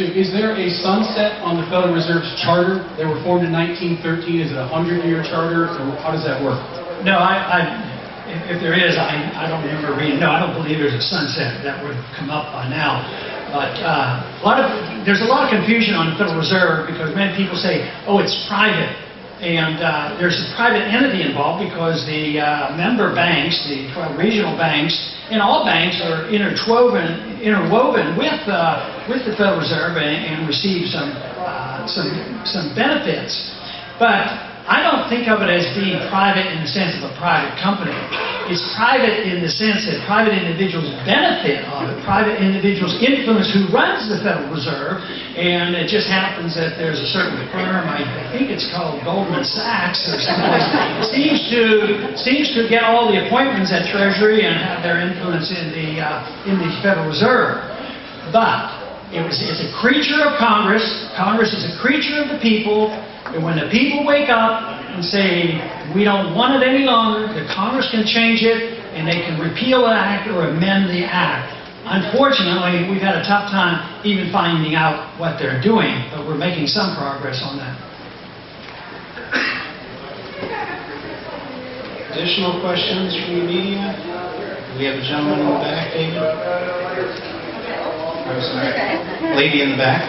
too. Is there a sunset on the Federal Reserve's charter? They were formed in 1913. Is it a 100-year charter, or how does that work? No, if there is, I don't remember reading. No, I don't believe there's a sunset that would come up by now. But there's a lot of confusion on the Federal Reserve because many people say, oh, it's private. And there's a private entity involved because the member banks, the 12 regional banks, and all banks are interwoven with the Federal Reserve and receive some benefits. But I don't think of it as being private in the sense of a private company. It's private in the sense that private individuals benefit of it. Private individuals influence who runs the Federal Reserve, and it just happens that there's a certain firm, I think it's called Goldman Sachs or something, seems to get all the appointments at Treasury and have their influence in the Federal Reserve. But it's a creature of Congress. Congress is a creature of the people. And when the people wake up and say, we don't want it any longer, the Congress can change it, and they can repeal the act or amend the act. Unfortunately, we've had a tough time even finding out what they're doing, but we're making some progress on that. Additional questions from the media? We have a gentleman in the back, David. I'm sorry. Lady in the back.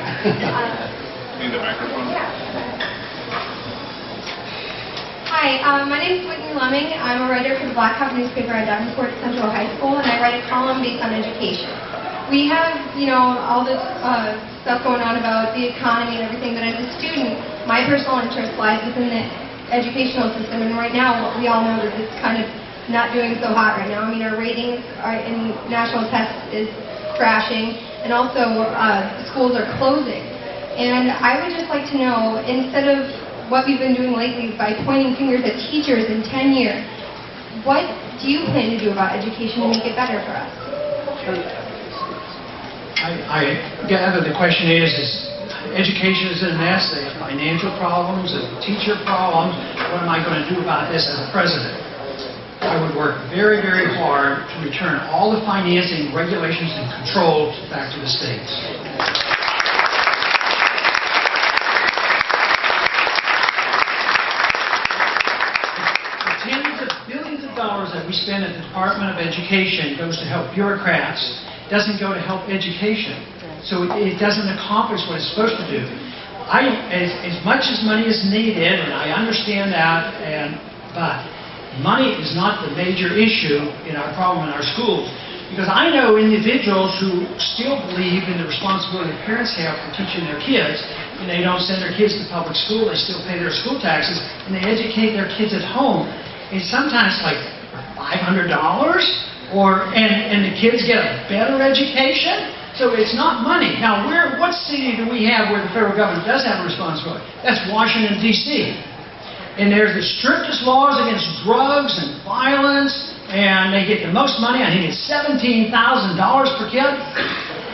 Need the microphone. Hi, my name is Whitney Lemming. I'm a writer for the Black Hawk newspaper at Davenport Central High School, and I write a column based on education. We have, all this stuff going on about the economy and everything, but as a student, my personal interest lies within the educational system, and right now, we all know that it's kind of not doing so hot right now. I mean, our ratings in national tests is crashing, and also schools are closing. And I would just like to know, instead of what we've been doing lately by pointing fingers at teachers in tenure, what do you plan to do about education to make it better for us? I gather the question is education is in a mess. They have financial problems, there's teacher problems. What am I going to do about this as a president? I would work very, very hard to return all the financing, regulations, and controls back to the states. Dollars that we spend at the Department of Education goes to help bureaucrats, doesn't go to help education. So it doesn't accomplish what it's supposed to do. As much as money is needed, and I understand that, but money is not the major issue in our problem in our schools. Because I know individuals who still believe in the responsibility that parents have for teaching their kids, and they don't send their kids to public school, they still pay their school taxes, and they educate their kids at home. It's sometimes like $500, and the kids get a better education. So it's not money. Now, what city do we have where the federal government does have a responsibility? That's Washington, D.C. And there's the strictest laws against drugs and violence, and they get the most money. I think it's $17,000 per kid,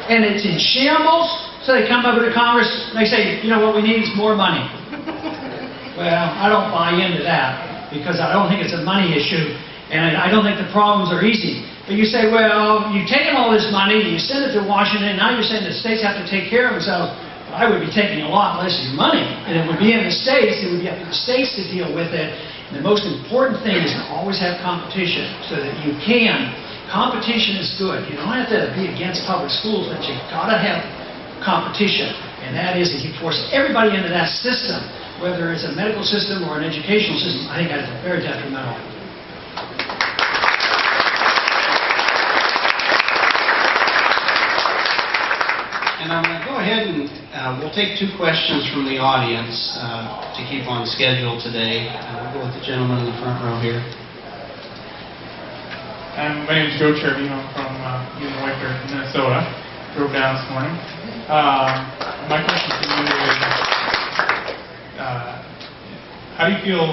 and it's in shambles. So they come over to Congress, and they say, you know what we need is more money. Well, I don't buy into that, because I don't think it's a money issue, and I don't think the problems are easy. But you say, well, you've taken all this money, you send it to Washington, and now you're saying the states have to take care of themselves. Well, I would be taking a lot less of your money, and it would be in the states, it would be up to the states to deal with it. And the most important thing is to always have competition, so that you can. Competition is good. You don't have to be against public schools, but you've got to have competition. And that is, if you force everybody into that system, whether it's a medical system or an educational system, I think that's very detrimental. And I'm going to go ahead and we'll take 2 questions from the audience to keep on schedule today. We'll go with the gentleman in the front row here. My name is Joe Chervino. I'm from Whitefield, Minnesota. Drove down this morning. My question to you is, how do you feel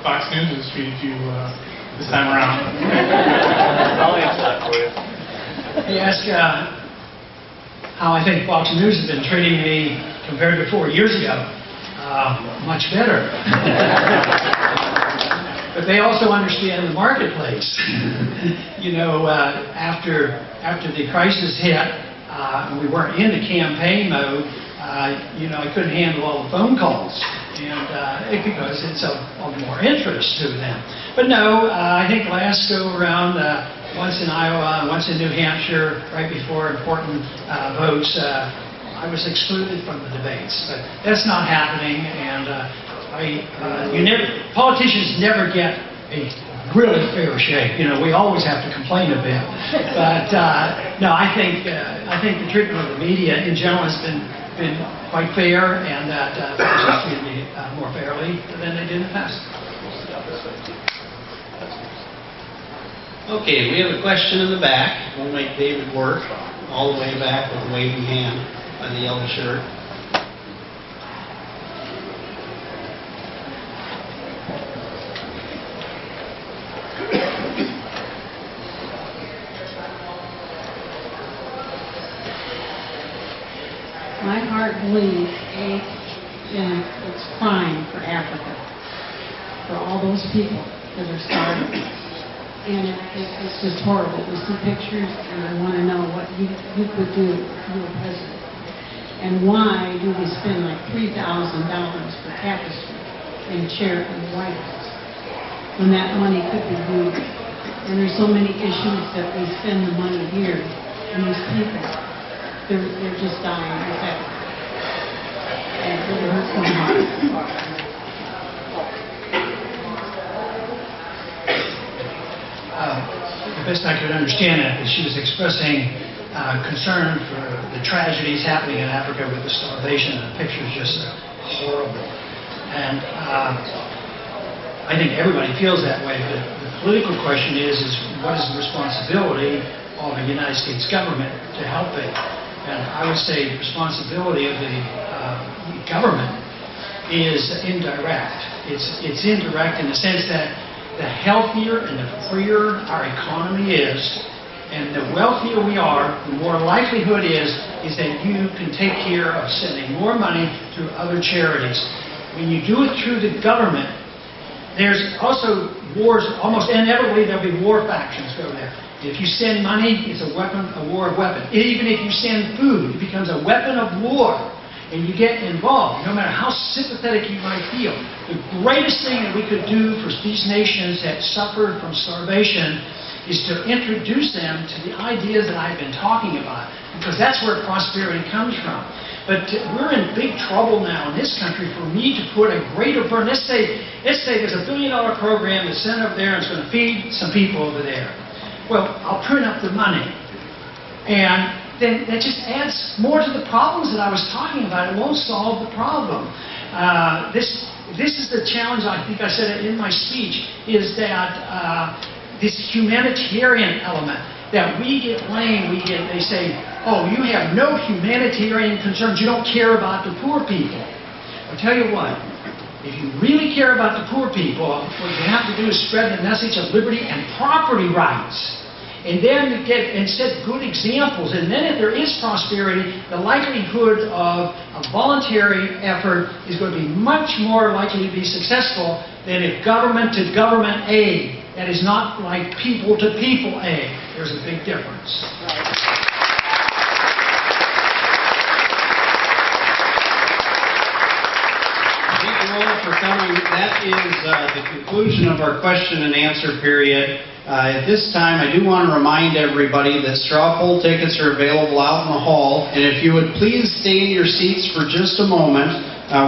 Fox News has treated you this time around? I'll answer that for you. You ask how I think Fox News has been treating me compared to 4 years ago. Much better. But they also understand the marketplace. After the crisis hit, we weren't in the campaign mode, I couldn't handle all the phone calls, and because it's of more interest to them. But no, I think last go around, once in Iowa, once in New Hampshire, right before important votes, I was excluded from the debates. But that's not happening, and politicians never get a really fair shake. We always have to complain a bit. But no, I think the treatment of the media in general has been quite fair, and that folks have treated me more fairly than they did in the past. Okay, we have a question in the back. We'll make David work all the way back with a waving hand by the yellow shirt. My heart bleeds, aches, and it's crying for Africa, for all those people that are starving. And it's just horrible to see pictures, and I want to know what you could do if you were president. And why do we spend like $3,000 for tapestry and chair in the White House when that money could be used? And there's so many issues that we spend the money here, and these people, they're just dying with that. And it really hurts my heart. The best I could understand it is she was expressing concern for the tragedies happening in Africa with the starvation, and the picture's just horrible. And I think everybody feels that way, but the political question is what is the responsibility of the United States government to help it? And I would say the responsibility of the government is indirect. It's indirect in the sense that the healthier and the freer our economy is, and the wealthier we are, the more likelihood is that you can take care of sending more money through other charities. When you do it through the government, there's also wars. Almost inevitably, there'll be war factions go there. If you send money, it's a weapon, a war of weapons. Even if you send food, it becomes a weapon of war. And you get involved, no matter how sympathetic you might feel. The greatest thing that we could do for these nations that suffered from starvation is to introduce them to the ideas that I've been talking about, because that's where prosperity comes from. But we're in big trouble now in this country for me to put a greater burden. Let's say there's a $1 billion program that's sent up there and it's going to feed some people over there. Well, I'll print up the money. And then that just adds more to the problems that I was talking about. It won't solve the problem. This is the challenge, I think I said it in my speech, is that this humanitarian element, that we get blamed, they say, oh, you have no humanitarian concerns, you don't care about the poor people. I'll tell you what, if you really care about the poor people, what you have to do is spread the message of liberty and property rights. And then set good examples. And then if there is prosperity, the likelihood of a voluntary effort is going to be much more likely to be successful than if government-to-government aid. That is not like people-to-people aid. There's a big difference. Thank you all for coming. That is the conclusion of our question and answer period. At this time, I do want to remind everybody that straw poll tickets are available out in the hall. And if you would please stay in your seats for just a moment,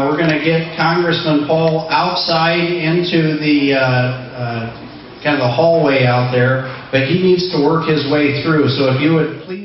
we're going to get Congressman Paul outside into the kind of the hallway out there, but he needs to work his way through. So if you would please...